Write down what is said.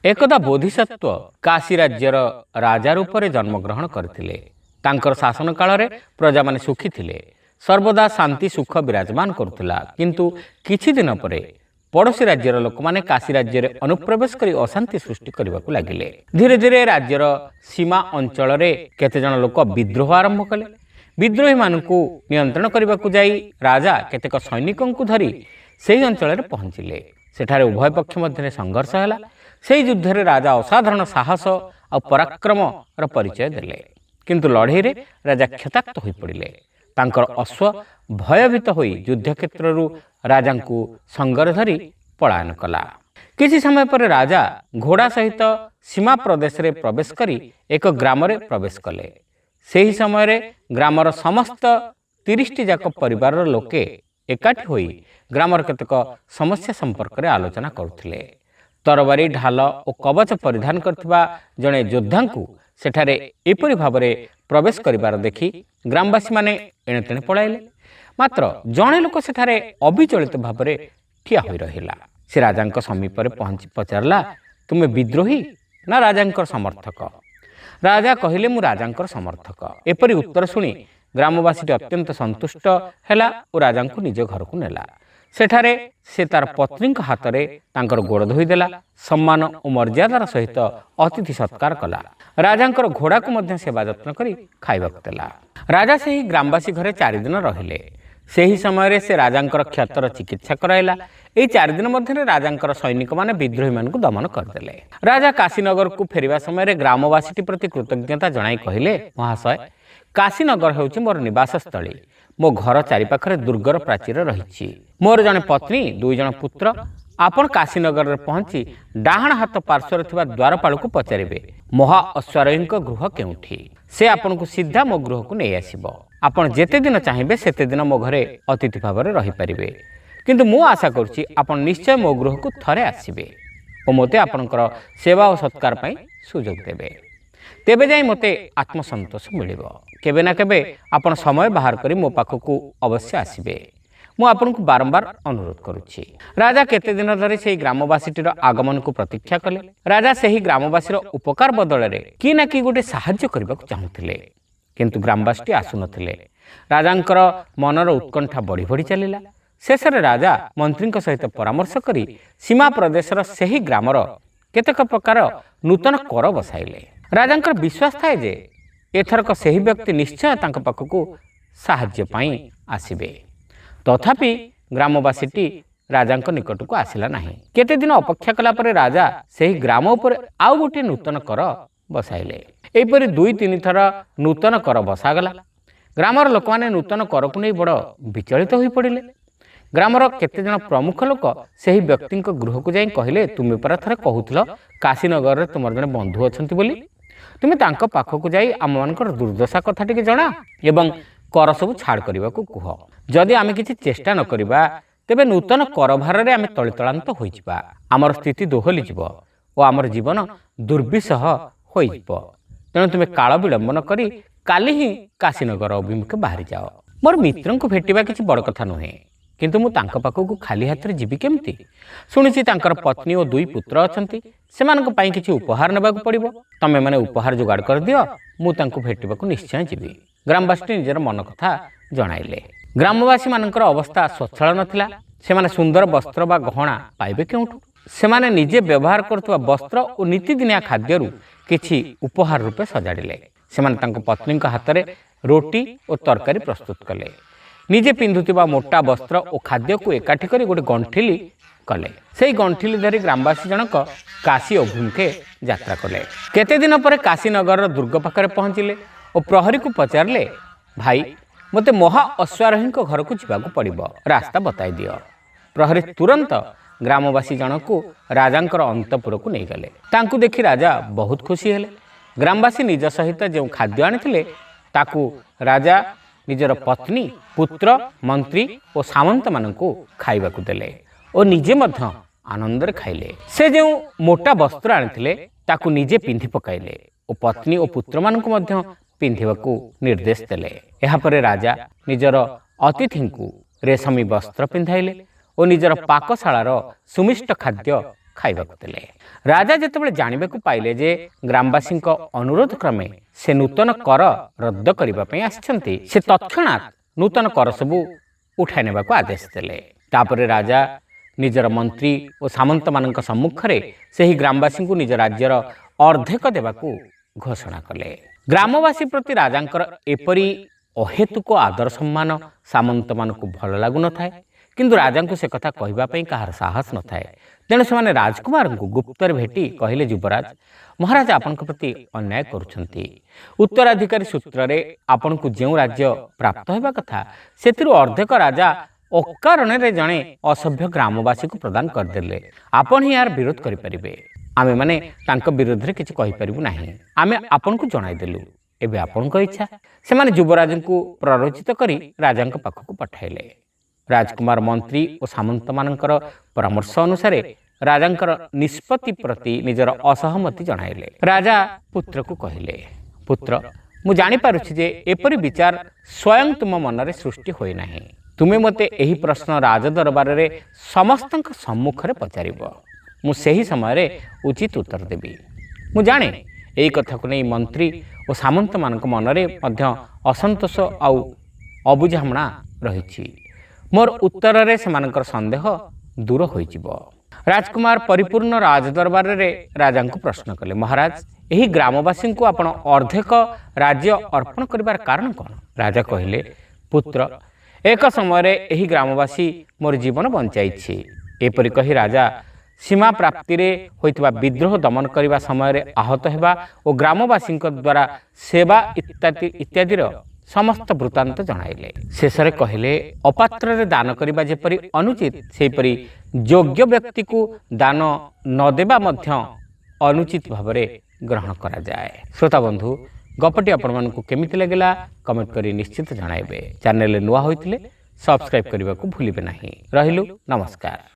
एकदा बोधिसत्व काशी राज्यर राजा रूपे जन्मग्रहण करथिले। तांकर शासन काल रे प्रजा माने सुखी थिले, सर्वदा शांति सुख विराजमान करुथिला। किंतु किछि दिन परे पड़ोशी राज्यर लोक माने काशी राज्य रे अनुप्रवेश करी अशांति सृष्टि करबाकू लागिले। धीरे धीरे राज्यर सीमा अंचल रे केते जन लोक विद्रोह आरंभ कले। विद्रोही मानकू नियंत्रण करबाकू जाई राजा केतेक सैनिकंकू धरी सेही अंचल रे पहुंचिले। सेठारे उभय पक्ष मध्य संघर्ष हैला। सेही युद्ध रे राजा असाधारण साहस और पराक्रम र परिचय देले। किंतु लड़ाई रे राजा क्षताक्त होई पड़िले। तांकर अश्व भयभीत होई युद्ध क्षेत्रु राजा को संगर धरी पलायन कला। किछि समय पर राजा घोड़ा सहित सीमा प्रदेश रे प्रवेश करी एक ग्राम रे प्रवेश कले। सेही समय रे ग्रामर समस्त 30 जाक परिवार लोके एकाठी होई ग्रामर केतक समस्या संपर्क रे आलोचना करुथिले। तरबारी ढाल और कवच परिधान करथिबा जणे योद्धा को सेठारे एपरि भावरे प्रवेश करिबार देखि ग्रामवासी माने एणे तेणे पळाइले। मात्र जणे लोक सेठारे अविचलित भावरे ठिया होई रहिला। से राजांक समीप रे पहुंची पचारला, तुमे विद्रोही ना राजांकर समर्थक? राजा कहिले, मु राजांकर समर्थक। एपरि उत्तर सुनी ग्रामवासी अत्यंत संतुष्ट हैला और राजांको निज घर को नेला। सेठारे से तार पत्नी हाथ में तांकर गोड़ धोईदेला। सम्मान और मर्यादार सहित अतिथि सत्कार कला। राजांकर घोड़ा को मध्य सेवा जत्न करी खाइबाक देला। राजा से ही ग्रामवासी घरे 4 दिन रहिले। सेही समय रे से राजांकर क्षतर चिकित्सा कराइला। एई 4 दिन मध्य राजांकर सैनिक माने विद्रोही मानकु दमन करदेले। राजा काशीनगर को फेरिबा समय रे ग्रामवासी प्रति कृतज्ञता जणाई कहिले, महाशय, काशीनगर हेउछि मोर निवास स्थली। मो घर चारिपाखरे दुर्गर प्राचीर रही। मोर जने पत्नी 2 जन पुत्र। आपण काशीनगर रे पहुंची डाहाण हाथ पार्श्वर थिबा द्वारपाल को पचारिबे, महा अश्वारोही गृह केउठी। से आपण को सीधा मो गृह को नहीं आसीबो। आपण जेते दिन चाहिबे सेते दिन मो घरे अतिथि भाव रही पारिबे। किंतु मु आशा करूची आपण निश्चय मो गृह को थरे आसीबे और मते आपणकर सेवा और सत्कार पई सुजोग देबे। तेबे जाई मते आत्मसंतोष मिलिबो। केबे ना केबे आपण समय बाहर करी मो पाखकू अवश्य आसीबे। मु आपनकू बारंबार अनुरोध करुछि। राजा केते दिन धरि सेही ग्रामवासीटीर आगमन को प्रतीक्षा कले। राजा सेही ग्रामवासीर उपकार बदଳରେ कि ना कि गोटे साहाय्य करबाकू चाहुथिले, किंतु ग्रामवासी आसु नथिले। राजांकर मनर उत्कंठा बढ़ी बढ़ी चलिला। शेषरे राजा मंत्री सहित परामर्श करी सीमा प्रदेशर सेही ग्रामर केतेक प्रकार नूतन कर बसाइले। राजांकर विश्वास थाए जे एथरक सेही व्यक्ति निश्चय तांक पाखकू साहाय्य पाई आसिबे। तथापि ग्रामवासीटी राजांक निकट को आसिला नाही। केते दिन अपेक्षा कला परे राजा सेही ग्राम उपर आउ गोटे नूतन कर बसाइले। एपरि 2-3 थर नूतन कर बसागला। ग्रामर लोक माने नूतन कर को नै बड़ विचलित होई पड़िले। ग्रामर केते जन प्रमुख लोक सेही व्यक्ति गृह को जाई कहिले, तुमे परा थरे कहूथिल काशीनगर रे तुमर जने बंधु अछंती बोली। तुमे तांक पाखकू जाई आम मानकर दुर्दशा कथा टिके जणा एवं कर सब छाड़ करबा को कुह। जदि आमे किछि चेष्टा न करिबा तेबे नूतन कर भार रे आमे तळितळांत होई जिबा। हमर स्थिति दोहली जिवो ओ हमर जीवन दुर्विसह होई जिवो। तेणु तुमे काल विलंब न करी काली ही काशीनगर अभिमुखे बाहरी जाओ। मोर मित्रन को भेटिबा किछि बड़ कथा नहे, किंतु मु तांक पाखकू खाली हाथ रे जिबि केमति? सुनिछि तांकर पत्नी और 2 पुत्र अछंती। सेमानक पई किछि उपहार नेबाकू पड़िबो। तमे माने उपहार जोगाड़ कर दियो, मु तांको भेटिबाकू निश्चय जिबि। ग्रामवासी निजर मन कथा जणाइले। ग्रामवासी मानकर अवस्था स्वच्छल नथिला। सेमाने सुंदर वस्त्र बा गहना पाइबे केउठु? सेमाने निजे व्यवहार करथुवा वस्त्र और नीतिदिनिया खाद्यरु किछि उपहार रूपे सजाडिले। सेमाने तांको पत्नी हाथ रे रोटी और तरकारी प्रस्तुत कले। निजे पिंधुतिबा मोटा वस्त्र और खाद्य को एकाठी करी गोटे गंठिली कले। सेही गंठिली धरी ग्रामवासी जनक काशी अभिमुखे यात्रा कले। केते दिन पर काशीनगर दुर्ग पाखरे पहुंचिले और प्रहरी को पचारले, भाई मते महा अश्वारोही घर को जावाक पड़िबो, रास्ता बताई दियो। प्रहरी तुरंत ग्रामवासी जनक राजांकर अंतपुर को नहीं गले। तांकु देखि राजा बहुत खुशी हेले। ग्रामवासी निज सहित जो खाद्य आनिथिले ताकू राजा निजर पत्नी, पुत्र, मंत्री और सामंत मानकू खाइबाकू देले और निजे मध्य आनंदरे खाइले। से जो मोटा वस्त्र आनिथिले ताकू निजे पिंधि पकाइले और पत्नी और पुत्र मानकू मध्य पिंधिबाकू निर्देश देले। एहा परे राजा निजर अतिथि को रेशमी वस्त्र पिंधाइले और निजर पाकशालार सुमिष्ट खाद्य ଖାଇବାକୁ ଦେଲେ। ରାଜା ଯେତେବେଳେ ଜାଣିବାକୁ ପାଇଲେ ଯେ ଗ୍ରାମବାସୀଙ୍କ ଅନୁରୋଧ କ୍ରମେ ସେ ନୂତନ କର ରଦ୍ଦ କରିବା ପାଇଁ ଆସିଛନ୍ତି, ସେ ତତ୍କ୍ଷଣାତ୍ ନୂତନ କର ସବୁ ଉଠାଇ ନେବାକୁ ଆଦେଶ ଦେଲେ। ତାପରେ ରାଜା ନିଜର ମନ୍ତ୍ରୀ ଓ ସାମନ୍ତମାନଙ୍କ ସମ୍ମୁଖରେ ସେହି ଗ୍ରାମବାସୀଙ୍କୁ ନିଜ ରାଜ୍ୟର ଅର୍ଦ୍ଧେକ ଦେବାକୁ ଘୋଷଣା କଲେ। ଗ୍ରାମବାସୀ ପ୍ରତି ରାଜାଙ୍କର ଏପରି ଅହେତୁକ ଆଦର ସମ୍ମାନ ସାମନ୍ତମାନଙ୍କୁ ଭଲ ଲାଗୁନଥାଏ, କିନ୍ତୁ ରାଜାଙ୍କୁ ସେ କଥା କହିବା ପାଇଁ କାହାର ସାହସ ନଥାଏ। ତେଣୁ ସେମାନେ ରାଜକୁମାରଙ୍କୁ ଗୁପ୍ତରେ ଭେଟି କହିଲେ, ଯୁବରାଜ, ମହାରାଜ ଆପଣଙ୍କ ପ୍ରତି ଅନ୍ୟାୟ କରୁଛନ୍ତି। ଉତ୍ତରାଧିକାରୀ ସୂତ୍ରରେ ଆପଣଙ୍କୁ ଯେଉଁ ରାଜ୍ୟ ପ୍ରାପ୍ତ ହେବା କଥା ସେଥିରୁ ଅର୍ଦ୍ଧେକ ରାଜା ଅକାରଣରେ ଜଣେ ଅସଭ୍ୟ ଗ୍ରାମବାସୀକୁ ପ୍ରଦାନ କରିଦେଲେ। ଆପଣ ହିଁ ଏହାର ବିରୋଧ କରିପାରିବେ। ଆମେମାନେ ତାଙ୍କ ବିରୋଧରେ କିଛି କହିପାରିବୁ ନାହିଁ। ଆମେ ଆପଣଙ୍କୁ ଜଣାଇଦେଲୁ, ଏବେ ଆପଣଙ୍କ ଇଚ୍ଛା। ସେମାନେ ଯୁବରାଜଙ୍କୁ ପ୍ରରୋଚିତ କରି ରାଜାଙ୍କ ପାଖକୁ ପଠାଇଲେ। ରାଜକୁମାର ମନ୍ତ୍ରୀ ଓ ସାମନ୍ତମାନଙ୍କର ପରାମର୍ଶ ଅନୁସାରେ ରାଜାଙ୍କର ନିଷ୍ପତ୍ତି ପ୍ରତି ନିଜର ଅସହମତି ଜଣାଇଲେ। ରାଜା ପୁତ୍ରକୁ କହିଲେ, ପୁତ୍ର, ମୁଁ ଜାଣିପାରୁଛି ଯେ ଏପରି ବିଚାର ସ୍ୱୟଂ ତୁମ ମନରେ ସୃଷ୍ଟି ହୋଇନାହିଁ। ତୁମେ ମୋତେ ଏହି ପ୍ରଶ୍ନ ରାଜଦରବାରରେ ସମସ୍ତଙ୍କ ସମ୍ମୁଖରେ ପଚାରିବ। ମୁଁ ସେହି ସମୟରେ ଉଚିତ ଉତ୍ତର ଦେବି। ମୁଁ ଜାଣେ ଏହି କଥାକୁ ନେଇ ମନ୍ତ୍ରୀ ଓ ସାମନ୍ତମାନଙ୍କ ମନରେ ମଧ୍ୟ ଅସନ୍ତୋଷ ଆଉ ଅବୁଝାମଣା ରହିଛି। ମୋର ଉତ୍ତରରେ ସେମାନଙ୍କର ସନ୍ଦେହ ଦୂର ହୋଇଯିବ। ରାଜକୁମାର ପରିପୂର୍ଣ୍ଣ ରାଜଦରବାରରେ ରାଜାଙ୍କୁ ପ୍ରଶ୍ନ କଲେ, ମହାରାଜ, ଏହି ଗ୍ରାମବାସୀଙ୍କୁ ଆପଣ ଅର୍ଦ୍ଧେକ ରାଜ୍ୟ ଅର୍ପଣ କରିବାର କାରଣ କ'ଣ? ରାଜା କହିଲେ, ପୁତ୍ର, ଏକ ସମୟରେ ଏହି ଗ୍ରାମବାସୀ ମୋର ଜୀବନ ବଞ୍ଚାଇଛି। ଏପରି କହି ରାଜା ସୀମା ପ୍ରାପ୍ତିରେ ହୋଇଥିବା ବିଦ୍ରୋହ ଦମନ କରିବା ସମୟରେ ଆହତ ହେବା ଓ ଗ୍ରାମବାସୀଙ୍କ ଦ୍ୱାରା ସେବା ଇତ୍ୟାଦିର ସମସ୍ତ ବୃତ୍ତାନ୍ତ ଜଣାଇଲେ। ଶେଷରେ କହିଲେ, ଅପାତ୍ରରେ ଦାନ କରିବା ଯେପରି ଅନୁଚିତ, ସେହିପରି ଯୋଗ୍ୟ ବ୍ୟକ୍ତିକୁ ଦାନ ନ ଦେବା ମଧ୍ୟ ଅନୁଚିତ ଭାବରେ ଗ୍ରହଣ କରାଯାଏ। ଶ୍ରୋତାବନ୍ଧୁ, ଗପଟି ଆପଣମାନଙ୍କୁ କେମିତି ଲାଗିଲା କମେଣ୍ଟ କରି ନିଶ୍ଚିତ ଜଣାଇବେ। ଚ୍ୟାନେଲରେ ନୂଆ ହୋଇଥିଲେ ସବସ୍କ୍ରାଇବ୍ କରିବାକୁ ଭୁଲିବେ ନାହିଁ। ରହିଲୁ, ନମସ୍କାର।